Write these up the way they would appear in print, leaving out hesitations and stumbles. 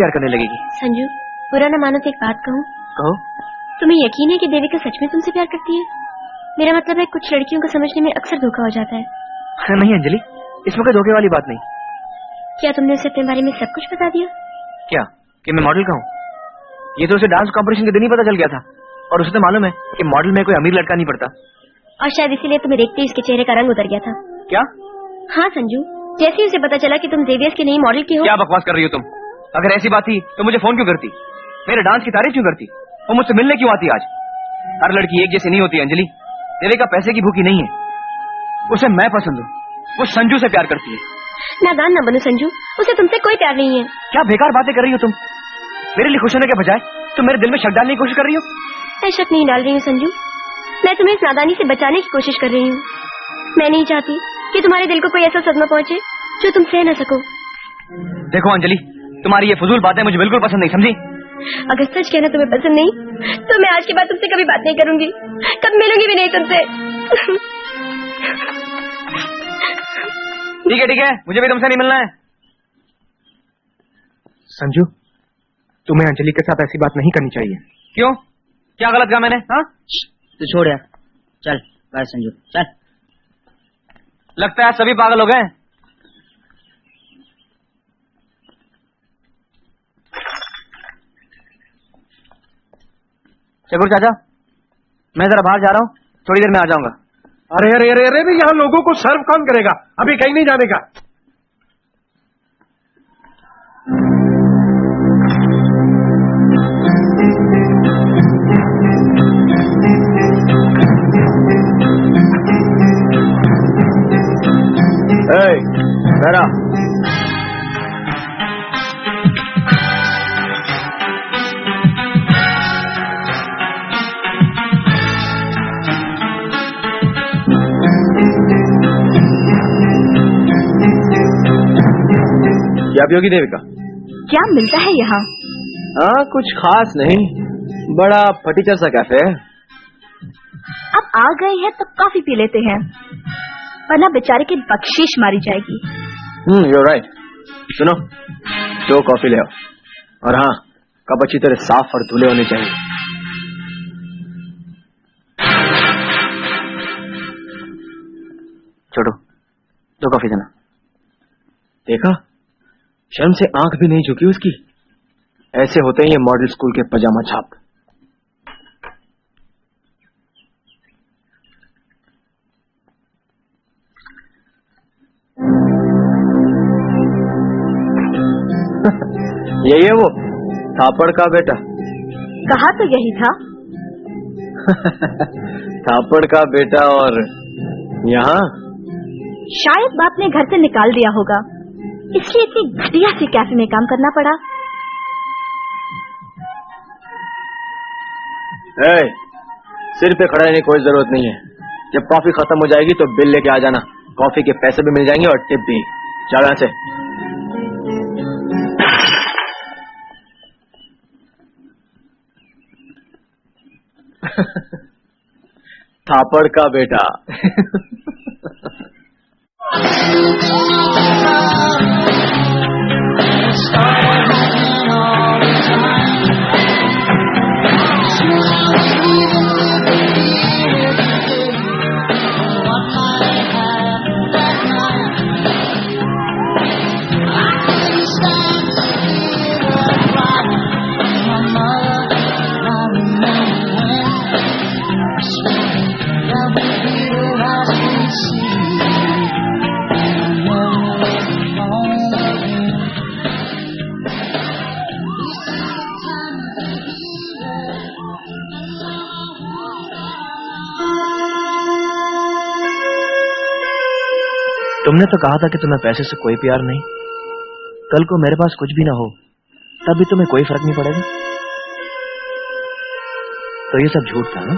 प्यार करने लगेगी। संजू, बुरा न मानो तो एक बात कहूँ। कहो। तुम्हें यकीन है कि देविका सच में तुमसे प्यार करती है? मेरा मतलब है कुछ लड़कियों को समझने में अक्सर धोखा हो जाता है। नहीं अंजलि, इसमें कोई धोखे वाली बात नहीं। क्या तुमने उसे अपने बारे में सब कुछ बता दिया? क्या कि मैं मॉडल का हूँ? ये तो उसे डांस कॉम्पिटिशन के दिन ही पता चल गया था, और उसे तो मालूम है कि मॉडल में कोई अमीर लड़का नहीं पड़ता। और शायद इसीलिए तुम्हें देखते ही उसके चेहरे का रंग उतर गया था। क्या? हाँ संजू, जैसे ही उसे पता चला कि तुम जेवियर्स की नई मॉडल की हो। क्या बकवास कर रही हो तुम? अगर ऐसी बात थी तो मुझे फोन क्यों करती, मेरे डांस की तारीफ क्यों करती, और मुझसे मिलने क्यों आती? आज हर लड़की एक जैसी नहीं होती अंजलि। देविका पैसे की भूखी नहीं है, उसे मैं पसंद हूँ, वो संजू से प्यार करती है। नादान न बनो संजू, उसे तुमसे कोई प्यार नहीं है। क्या बेकार बातें कर रही हो तुम? मेरे लिए खुश होने के बजाय तुम मेरे दिल में शक डालने की कोशिश कर रही हो। मैं शक नहीं डाल रही हूँ संजू, मैं तुम्हें इस नादानी से बचाने की कोशिश कर रही हूँ। मैं नहीं चाहती कि तुम्हारे दिल को कोई ऐसा सदमा पहुँचे जो तुम सह न सको। देखो अंजलि, तुम्हारी ये फजूल बातें मुझे बिल्कुल पसंद नहीं, समझी? अगर सच कहना तुम्हें पसंद नहीं तो मैं आज के बाद तुमसे कभी बात नहीं करूंगी, कब मिलूंगी भी नहीं तुमसे। ठीक है, मुझे भी तुमसे नहीं मिलना है। संजू, तुम्हें अंजलि के साथ ऐसी बात नहीं करनी चाहिए। क्यों? क्या गलत कहा मैंने? हाँ, तू छोड़ यार, चल बाय संजू, चल। लगता है सभी पागल हो गए। शेखर चाचा, मैं जरा बाहर जा रहा हूँ, थोड़ी देर में आ जाऊंगा। अरे अरे अरे अरे, यहाँ लोगों को सर्व कौन करेगा? अभी कहीं नहीं जाने का। मेरा क्या पियोगी देविका? क्या मिलता है यहाँ? हाँ, कुछ खास नहीं, बड़ा फटीचर सा कैफे है। अब आ गए हैं तो कॉफी पी लेते हैं, वरना बेचारे की बख्शीश मारी जाएगी। you're right। सुनो, 2 कॉफी ले आओ, और हाँ, कप अच्छी तरह साफ और धुले होने चाहिए। छोड़ो, 2 कॉफी देना। देखा, शर्म से आंख भी नहीं झुकी उसकी। ऐसे होते हैं ये मॉडल स्कूल के पजामा छाप। यही है वो थापड़ का बेटा। कहा तो यही था। थापड़ का बेटा, और यहाँ शायद बाप ने घर से निकाल दिया होगा, इसलिए इतनी घटिया सी कैफे में काम करना पड़ा। सिर पे खड़ा रहने की कोई जरूरत नहीं है। जब कॉफी खत्म हो जाएगी तो बिल लेके आ जाना, कॉफी के पैसे भी मिल जाएंगे और टिप भी। चलो यहाँ से। थापड़ का बेटा। तुमने तो कहा था कि तुम्हें पैसे से कोई प्यार नहीं, कल को मेरे पास कुछ भी ना हो तब भी तुम्हें कोई फर्क नहीं पड़ेगा। तो ये सब झूठ था ना?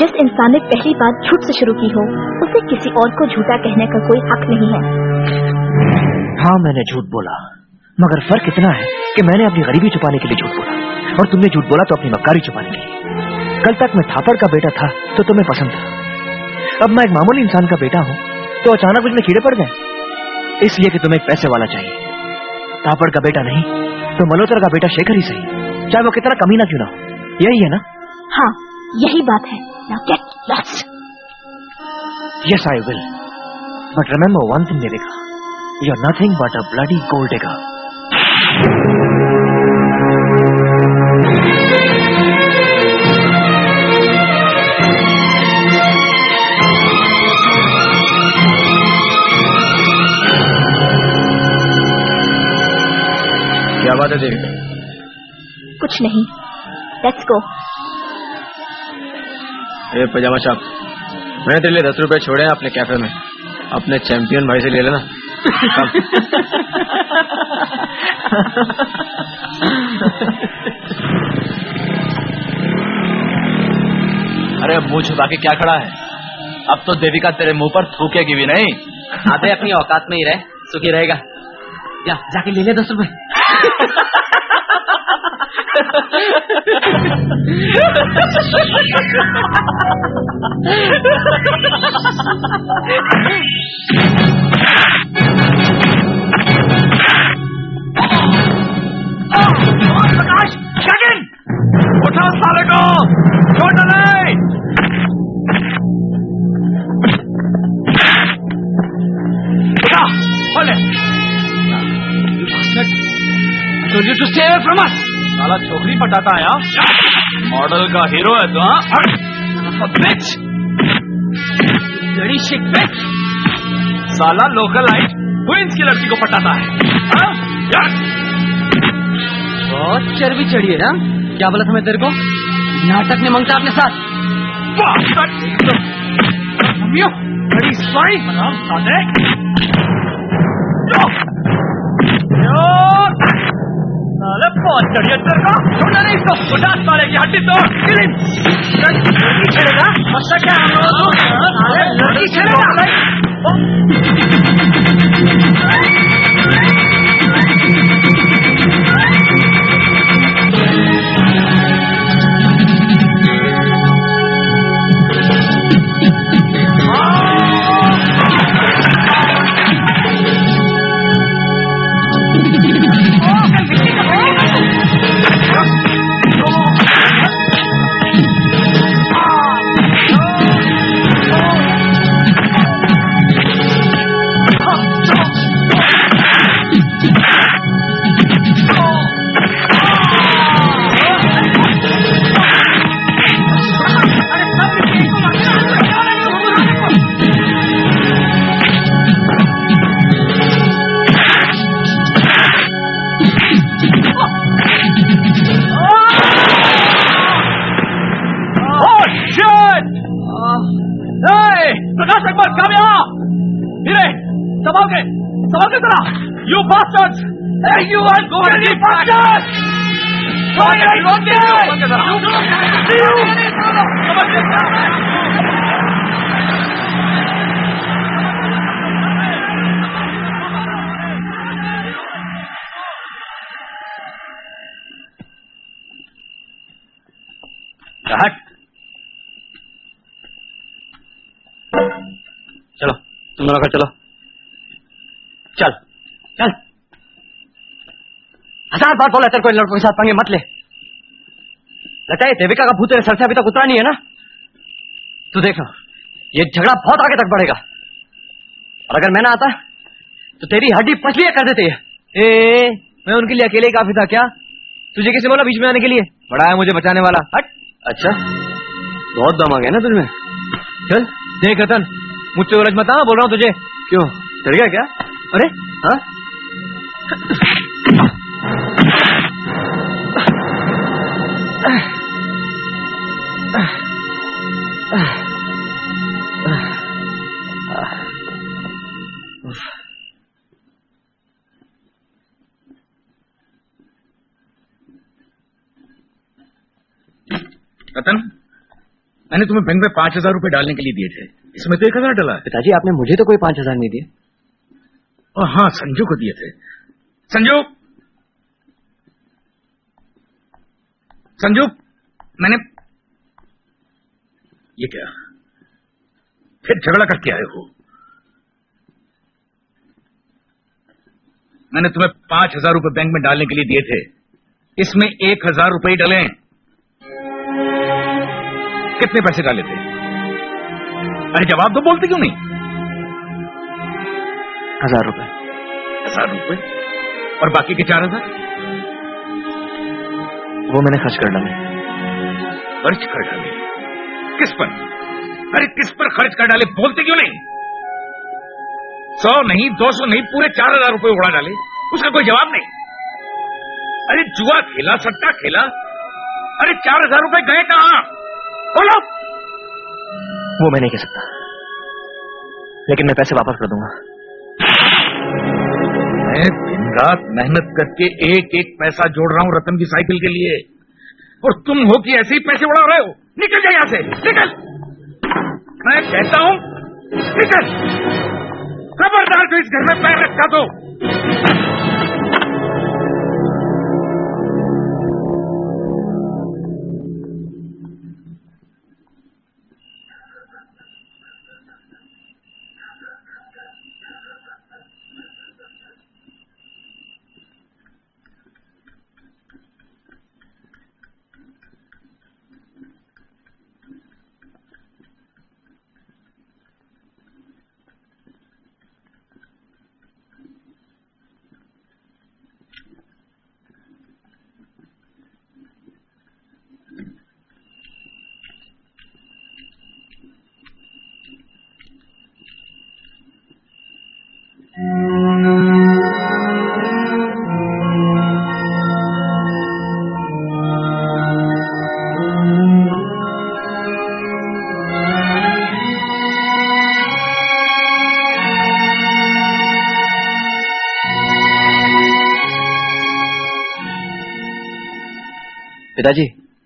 जिस इंसान ने पहली बात झूठ से शुरू की हो, उसे किसी और को झूठा कहने का कोई हक नहीं है। हाँ, मैंने झूठ बोला, मगर फर्क इतना है कि मैंने अपनी गरीबी छुपाने के लिए झूठ बोला, और तुमने झूठ बोला तो अपनी मक्कारी छुपाने के लिए। कल तक मैं थापड़ का बेटा था तो तुम्हें पसंद था, अब मैं एक मामूली इंसान का बेटा हूँ तो अचानक मुझमें कीड़े पड़ गए, इसलिए कि तुम्हें एक पैसे वाला चाहिए। तापड़ का बेटा नहीं तो मल्होत्रा का बेटा शेखर ही सही, चाहे वो कितना कमीना क्यों ना हो। यही है ना? हाँ, यही बात है। Now get lost. Yes, I will. But remember one thing, Devika. You're nothing but a bloody gold digger. क्या बात है देविका? कुछ नहीं। Let's go. ए पजामा साहब, मैंने तेरे लिए 10 रुपए छोड़े हैं अपने कैफे में, अपने चैंपियन भाई से ले लेना। अरे मुंह छुपा के क्या खड़ा है? अब तो देविका तेरे मुंह पर थूकेगी भी नहीं। आधे अपनी औकात में ही रहे, सुखी रहेगा। जा जाके ले ले 10 रुपए। प्रकाश, उठा साले को, छोड़ नहीं। उठा, बोले। Told you to stay away from us. साला छोकरी पटाता है यार, मॉडल का हीरो है तो। हाँ बिच, बड़ी शिक बिच, साला लोकलाइट क्वींस की लड़की को पटाता है। हाँ यार, बहुत चर्बी चढ़ी है ना? क्या बोला था मैं तेरे को? नाटक ने मंगता अपने साथ। बड़ी स्वाई साले। साले बहुत चढ़िए तेरे को, छोड़ना नहीं इसको। 50 साले की हड्डी तोड़, लड़की छेड़ेगा? अच्छा क्या लड़की छेड़ेगा? प्रकाश एक बार काम यहाँ, धीरे संभाल के जरा। You bastards! Hey, you are going to bastards! चलो तुम दोनों का चलो, चल चल। 1000 बार बोला तेरे को इन लड़कों के साथ पंगे मत ले। लगता है देविका का भूत तेरे सर से अभी तक उतरा नहीं है ना? तू देख लो, ये झगड़ा बहुत आगे तक बढ़ेगा, और अगर मैं ना आता तो तेरी हड्डी पसलियां कर देती है। मैं उनके लिए अकेले ही काफी था क्या? तुझे किसी बोला बीच में आने के लिए? बड़ा है मुझे बचाने वाला। हट। अच्छा, बहुत दम आ गया ना तुझमें। चल देख रतन, मुझसे उलझ मत। बोल रहा हूँ तुझे। क्यों, डर गया क्या? अरे हाँ, रतन, मैंने तुम्हें बैंक में 5000 रुपए डालने के लिए दिए थे, इसमें तो 1000 डाला। पिताजी आपने मुझे तो कोई 5000 नहीं दिए। और हाँ, संजू को दिए थे। संजू मैंने ये क्या, फिर झगड़ा करके आए हो? मैंने तुम्हें 5,000 रुपए बैंक में डालने के लिए दिए थे, इसमें 1,000 रुपए ही डले। कितने पैसे डाले थे? अरे जवाब तो बोलते क्यों नहीं? 1,000 रुपए। 1,000 रुपए? और बाकी के 4,000? वो मैंने खर्च कर डाले। खर्च कर डाले? किस पर? अरे किस पर खर्च कर डाले, बोलते क्यों नहीं? 100 नहीं, 200 नहीं, पूरे 4,000 रुपए उड़ा डाले, उसका कोई जवाब नहीं। अरे जुआ खेला, सट्टा खेला, अरे 4,000 रुपए गए कहां? बोलो। वो मैं नहीं कह सकता, लेकिन मैं पैसे वापस कर दूंगा। मैं दिन रात मेहनत करके एक एक पैसा जोड़ रहा हूं रतन की साइकिल के लिए, और तुम हो कि ऐसे ही पैसे उड़ा रहे हो। निकल जाए यहां से, निकल। मैं कहता हूं निकल। खबरदार जो इस घर में पैर रखा तो। पिताजी,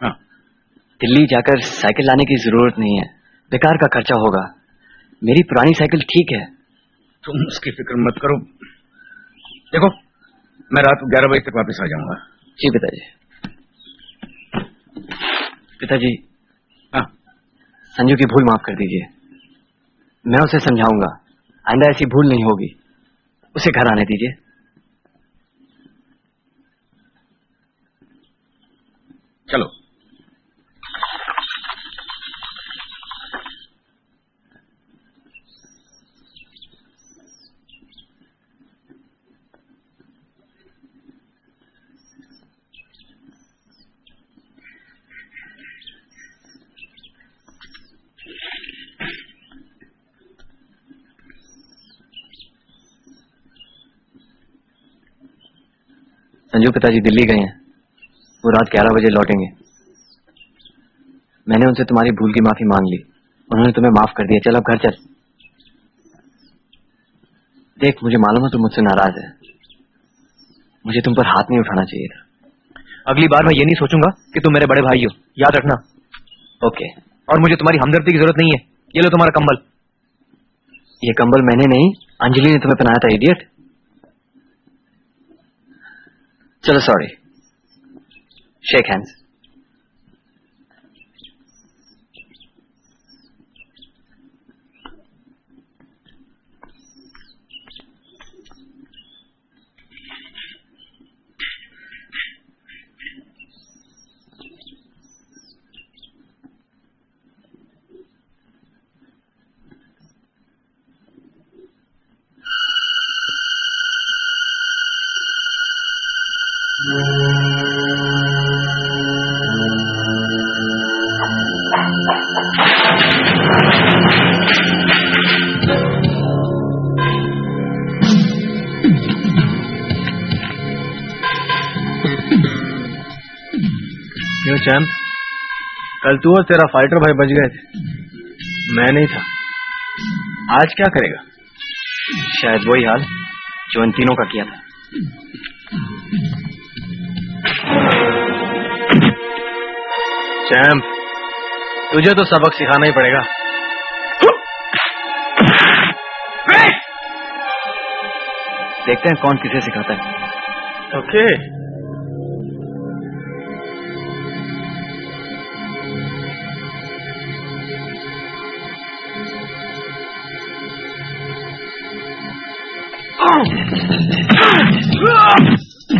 हाँ। दिल्ली जाकर साइकिल लाने की जरूरत नहीं है, बेकार का खर्चा होगा। मेरी पुरानी साइकिल ठीक है। तुम उसकी फिक्र मत करो। देखो, मैं रात को 11 बजे तक वापस आ जाऊंगा। जी पिताजी। पिताजी, हाँ। संजू की भूल माफ कर दीजिए। मैं उसे समझाऊंगा, आइंदा ऐसी भूल नहीं होगी। उसे घर आने दीजिए। चलो। संजू पिताजी दिल्ली गए हैं, वो रात 11 बजे लौटेंगे। मैंने उनसे तुम्हारी भूल की माफी मांग ली, उन्होंने तुम्हें माफ कर दिया। चल अब घर चल। देख, मुझे मालूम है तुम मुझसे नाराज है, मुझे तुम पर हाथ नहीं उठाना चाहिए था। अगली बार मैं ये नहीं सोचूंगा कि तुम मेरे बड़े भाई हो, याद रखना। ओके। और मुझे तुम्हारी हमदर्दी की जरूरत नहीं है। ये लो तुम्हारा कंबल। ये कंबल मैंने नहीं, अंजलि ने तुम्हें पहनाया था, इडियट। चलो, सॉरी। Shake hands. क्यों चैंप, कल तू और तेरा फाइटर भाई बच गए थे, मैं नहीं था। आज क्या करेगा? शायद वही हाल जो इन तीनों का किया था। चैंप, तुझे तो सबक सिखाना ही पड़ेगा। देखते हैं कौन किसे सिखाता है। ओके। है